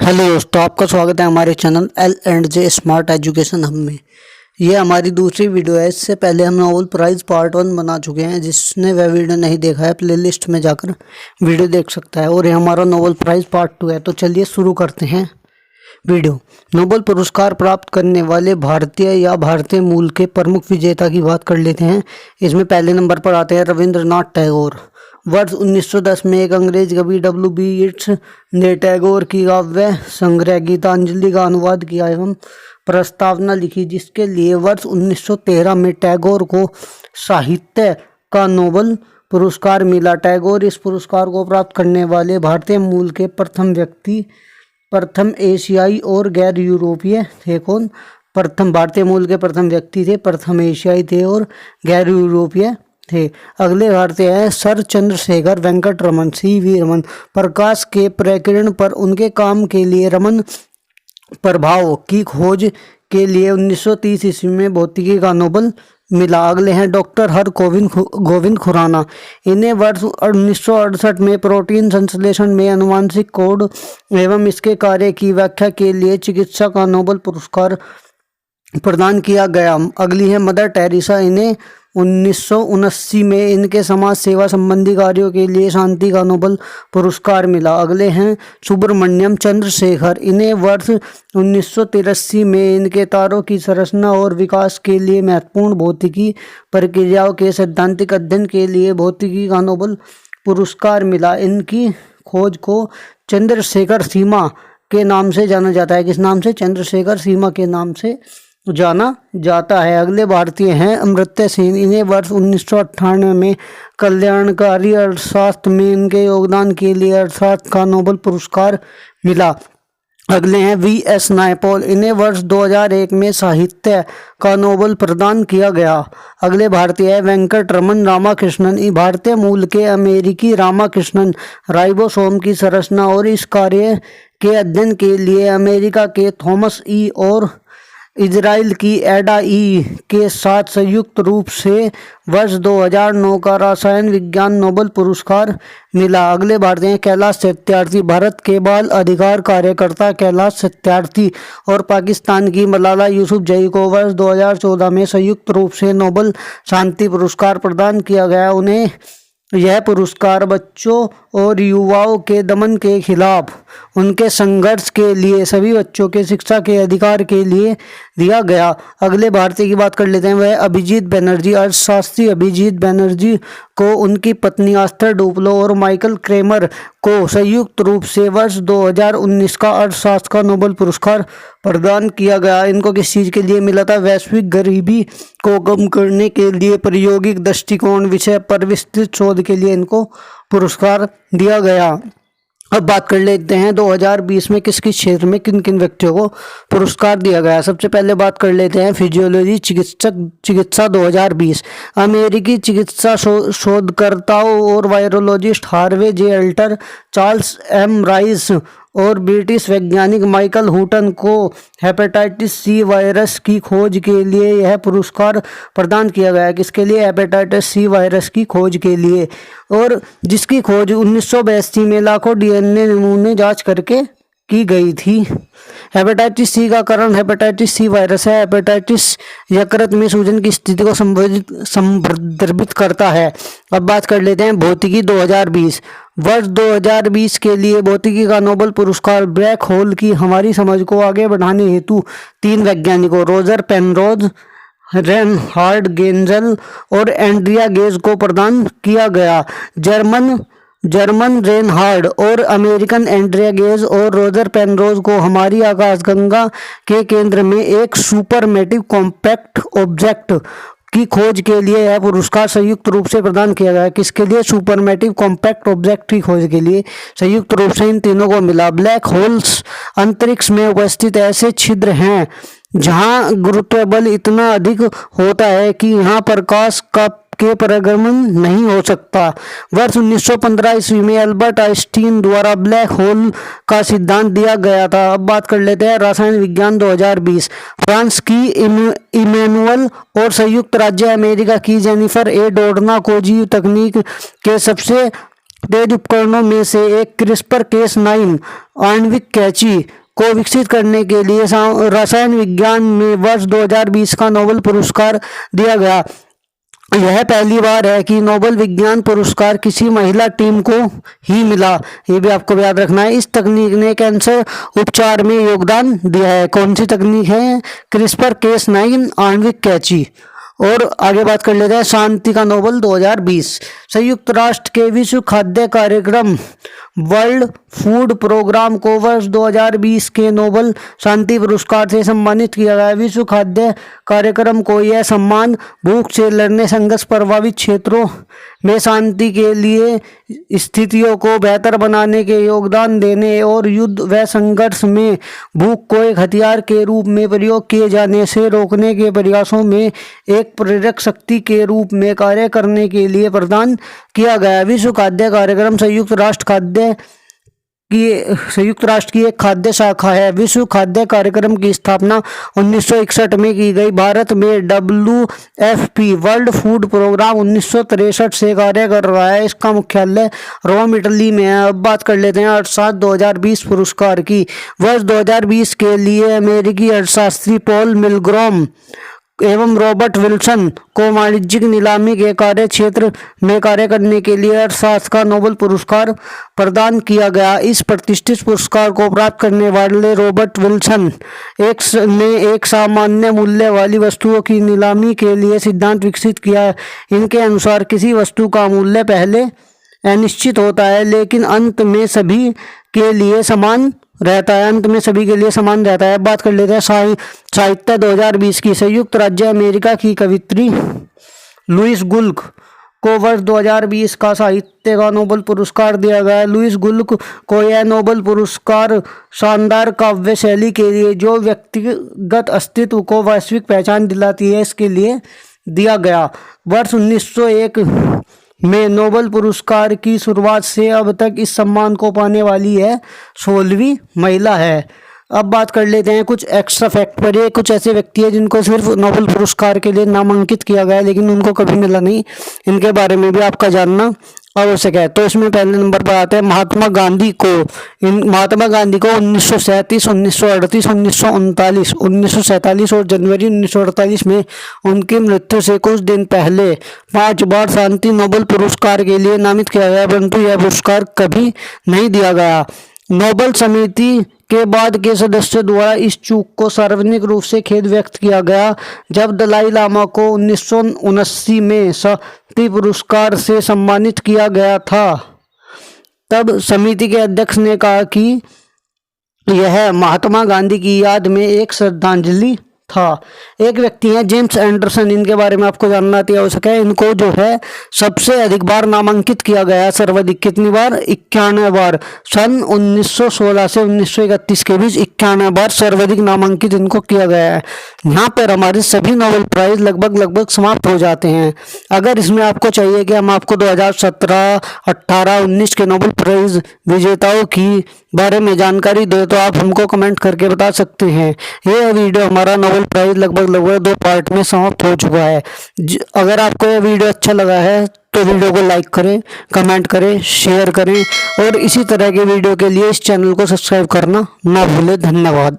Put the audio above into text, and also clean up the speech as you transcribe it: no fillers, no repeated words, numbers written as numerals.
Hello दोस्तों, आपका स्वागत है हमारे channel L and J smart education hub में। ये हमारी दूसरी वीडियो है। इससे पहले हम नोबेल प्राइज़ पार्ट 1 बना चुके हैं। जिसने वह वीडियो नहीं देखा है प्लेलिस्ट में जाकर वीडियो देख सकता है। और ये हमारा नोबेल प्राइज़ पार्ट 2 है। तो चलिए शुरू करते हैं वीडियो। नोबेल पुरस्कार प्राप्त करने वाले भारतीय या भारतीय मूल के प्रमुख विजेता की बात कर लेते हैं। इसमें पहले नंबर पर आते हैं रविंद्रनाथ टैगोर। वर्ष 1910 में एक अंग्रेज कवि W.B. येट्स ने टैगोर की काव्य संग्रह गीतांजलि का अनुवाद किया एवं प्रस्तावना लिखी, जिसके लिए वर्ष 1913 में टैगोर को साहित्य का नोबेल पुरस्कार मिला। टैगोर इस पुरस्कार को प्राप्त करने वाले भारतीय मूल के प्रथम एशियाई और गैर यूरोपीय थे। कौन? प्रथम भारतीय मूल के प्रथम व्यक्ति थे, प्रथम एशियाई थे और गैर यूरोपीय थे। अगले भारतीय हैं सर चंद्रशेखर वेंकट रमन। CV रमन। प्रकाश के प्रकीर्णन पर उनके काम के लिए रमन प्रभाव की खोज के लिए 1930 ईस्वी में भौतिकी का नोबेल मिला। अगले हैं डॉक्टर गोविंद खुराना। इन्हें वर्ष 1968 में प्रोटीन संश्लेषण में आनुवंशिक कोड एवं इसके कार्य की व्याख्या के लिए चिकित्सा का नोबेल पुरस्कार प्रदान किया गया। अगली है मदर टेरेसा। इन्हें 1979 में इनके समाज सेवा संबंधी कार्यों के लिए शांति का नोबेल पुरस्कार मिला। अगले हैं सुब्रमण्यम चंद्रशेखर। इन्हें वर्ष 1983 में इनके तारों की संरचना और विकास के लिए महत्वपूर्ण भौतिकी प्रक्रियाओं के सैद्धांतिक अध्ययन के लिए भौतिकी का नोबेल पुरस्कार मिला। इनकी खोज को चंद्रशेखर सीमा के नाम से जाना जाता है। किस नाम से? चंद्रशेखर सीमा के नाम से जाना जाता है। अगले भारतीय हैं अमर्त्य सेन। इन्हें वर्ष 1998 में कल्याणकारी अर्थशास्त्र में इनके योगदान के लिए अर्थशास्त्र का नोबेल पुरस्कार मिला। अगले हैं VS नायपॉल। इन्हें वर्ष 2001 में साहित्य का नोबेल प्रदान किया गया। अगले भारतीय है वेंकट रमन रामाकृष्णन। भारतीय मूल के अमेरिकी रामाकृष्णन राइबोसोम की संरचना और इस कार्य के अध्ययन के लिए अमेरिका के थॉमस E और इजराइल की एडा E के साथ संयुक्त रूप से वर्ष 2009 का रसायन विज्ञान नोबेल पुरस्कार मिला। अगले भारतीय हैं कैलाश सत्यार्थी। भारत के बाल अधिकार कार्यकर्ता कैलाश सत्यार्थी और पाकिस्तान की मलाला यूसुफजई को वर्ष 2014 में संयुक्त रूप से नोबेल शांति पुरस्कार प्रदान किया गया। उन्हें यह पुरस्कार बच्चों और युवाओं के दमन के खिलाफ उनके संघर्ष के लिए सभी बच्चों के शिक्षा के अधिकार के लिए दिया गया। अगले भारतीय की बात कर लेते हैं, वह अभिजीत बनर्जी। अर्थशास्त्री अभिजीत बनर्जी को उनकी पत्नी आस्थर डुफ्लो और माइकल क्रेमर को संयुक्त रूप से वर्ष 2019 का अर्थशास्त्र का नोबेल पुरस्कार प्रदान किया गया। इनको किस चीज़ के लिए मिला था? वैश्विक गरीबी को कम करने के लिए प्रायोगिक दृष्टिकोण विषय पर विस्तृत शोध के लिए इनको पुरस्कार दिया गया। अब बात कर लेते हैं 2020 में किस किस क्षेत्र में किन किन व्यक्तियों को पुरस्कार दिया गया। सबसे पहले बात कर लेते हैं फिजियोलॉजी चिकित्सा 2020। अमेरिकी चिकित्सा शोधकर्ताओं और virologist Harvey J. Alter, Charles M. Rice और ब्रिटिश वैज्ञानिक माइकल हुटन को हेपेटाइटिस C वायरस की खोज के लिए यह पुरस्कार प्रदान किया गया। किसके लिए? हेपेटाइटिस C वायरस की खोज के लिए, और जिसकी खोज 1982 में लाखों DNA नमूने जांच करके की गई थी। हेपेटाइटिस C का कारण हेपेटाइटिस C वायरस है। हेपेटाइटिस यकृत में सूजन की स्थिति को संदर्भित करता है। अब बात कर लेते हैं भौतिकी 2020। वर्ष 2020 के लिए भौतिकी का नोबेल पुरस्कार ब्लैक होल की हमारी समझ को आगे बढ़ाने हेतु 3 वैज्ञानिकों रोजर पेनरोज, रेनहार्ड गेंजल और एंड्रिया गेज को प्रदान किया गया। जर्मन रेनहार्ड और अमेरिकन एंड्रिया गेज और रोजर पेनरोज को हमारी आकाशगंगा के केंद्र में एक सुपरमेटिव कॉम्पैक्ट ऑब्जेक्ट की खोज के लिए यह पुरस्कार संयुक्त रूप से प्रदान किया गया। किसके लिए? सुपरमेटिव कॉम्पैक्ट ऑब्जेक्ट की खोज के लिए संयुक्त रूप से इन तीनों को मिला। ब्लैक होल्स अंतरिक्ष में उपस्थित ऐसे छिद्र हैं जहां गुरुत्व बल इतना अधिक होता है कि यहां प्रकाश के परिगमन नहीं हो सकता। वर्ष 1915 ईस्वी में अल्बर्ट आइंस्टीन द्वारा ब्लैक होल का सिद्धांत दिया गया था। अब बात कर लेते हैं रसायन विज्ञान 2020। फ्रांस की इमैनुअल और संयुक्त राज्य अमेरिका की जेनिफर A. डोडना को जीव तकनीक के सबसे तेज उपकरणों में से एक CRISPR-Cas9 आणविक कैंची को विकसित करने के लिए रसायन विज्ञान में वर्ष 2020 का नोबेल पुरस्कार दिया गया। यह पहली बार है कि नोबेल विज्ञान पुरस्कार किसी महिला टीम को ही मिला, ये भी आपको याद रखना है। इस तकनीक ने कैंसर उपचार में योगदान दिया है। कौन सी तकनीक है? CRISPR-Cas9 आणविक कैंची। और आगे बात कर लेते हैं शांति का नोबेल 2020। संयुक्त राष्ट्र के विश्व खाद्य कार्यक्रम वर्ल्ड फूड प्रोग्राम को वर्ष 2020 के नोबेल शांति पुरस्कार से सम्मानित किया गया। विश्व खाद्य कार्यक्रम को यह सम्मान भूख से लड़ने, संघर्ष प्रभावित क्षेत्रों में शांति के लिए स्थितियों को बेहतर बनाने के योगदान देने और युद्ध व संघर्ष में भूख को एक हथियार के रूप में प्रयोग किए जाने से रोकने के प्रयासों में एक प्रेरक शक्ति के रूप में कार्य करने के लिए प्रदान किया गया। विश्व खाद्य कार्यक्रम संयुक्त राष्ट्र की एक खाद्य शाखा है। विश्व खाद्य कार्यक्रम की स्थापना 1961 में की गई। भारत में WFP वर्ल्ड फूड प्रोग्राम 1963 से कार्य कर रहा है। इसका मुख्यालय रोम, इटली में है। अब बात कर लेते हैं अर्थशास्त्र 2020 पुरस्कार की। वर्ष 2020 के लिए अमेरिकी अर्थशास्त्री पॉल मिलग्रॉम एवं रॉबर्ट विल्सन को वाणिज्यिक नीलामी के कार्य क्षेत्र में कार्य करने के लिए अर्थशास्त्र का नोबेल पुरस्कार प्रदान किया गया। इस प्रतिष्ठित पुरस्कार को प्राप्त करने वाले रॉबर्ट विल्सन ने एक सामान्य मूल्य वाली वस्तुओं की नीलामी के लिए सिद्धांत विकसित किया। इनके अनुसार किसी वस्तु का मूल्य पहले अनिश्चित होता है लेकिन अंत में सभी के लिए समान रहता है। बात कर लेते हैं साहित्य 2020 की। संयुक्त राज्य अमेरिका की कवित्री लुइस गुल्क को वर्ष 2020 का साहित्य का नोबेल पुरस्कार दिया गया। लुइस गुल्क को यह नोबेल पुरस्कार शानदार काव्य शैली के लिए, जो व्यक्तिगत अस्तित्व को वैश्विक पहचान दिलाती है, इसके लिए दिया गया। वर्ष 1901 में नोबेल पुरस्कार की शुरुआत से अब तक इस सम्मान को पाने वाली है 16वीं महिला है। अब बात कर लेते हैं कुछ एक्स्ट्रा फैक्ट पर। ये कुछ ऐसे व्यक्ति हैं जिनको सिर्फ नोबेल पुरस्कार के लिए नामांकित किया गया है लेकिन उनको कभी मिला नहीं। इनके बारे में भी आपका जानना आवश्यक है। तो इसमें पहले नंबर पर आते हैं महात्मा गांधी को 1937, 1938, 1939, 1947 और जनवरी 1948 में उनकी मृत्यु से कुछ दिन पहले 5 बार शांति नोबेल पुरस्कार के लिए नामित किया गया, परंतु यह पुरस्कार कभी नहीं दिया गया। नोबेल समिति के बाद के सदस्यों द्वारा इस चूक को सार्वजनिक रूप से खेद व्यक्त किया गया। जब दलाई लामा को 1979 में शांति पुरस्कार से सम्मानित किया गया था, तब समिति के अध्यक्ष ने कहा कि यह महात्मा गांधी की याद में एक श्रद्धांजलि था। एक व्यक्ति हैं जेम्स एंडरसन, इनके बारे में आपको जानना अति आवश्यक है। इनको जो है सबसे अधिक बार नामांकित किया गया, सर्वाधिक कितनी बार? 91 बार। सन 1916 से 1931 के बीच 91 बार सर्वाधिक नामांकित इनको किया गया है। यहाँ पर हमारे सभी नोबेल प्राइज लगभग समाप्त हो जाते हैं। अगर इसमें आपको चाहिए कि हम आपको 2017, 18, 19 के नोबेल प्राइज विजेताओं की बारे में जानकारी दे तो आप हमको कमेंट करके बता सकते हैं। यह वीडियो हमारा नोबेल प्राइज लगभग 2 पार्ट में समाप्त हो चुका है। अगर आपको यह वीडियो अच्छा लगा है तो वीडियो को लाइक करें, कमेंट करें, शेयर करें और इसी तरह के वीडियो के लिए इस चैनल को सब्सक्राइब करना ना भूलें। धन्यवाद।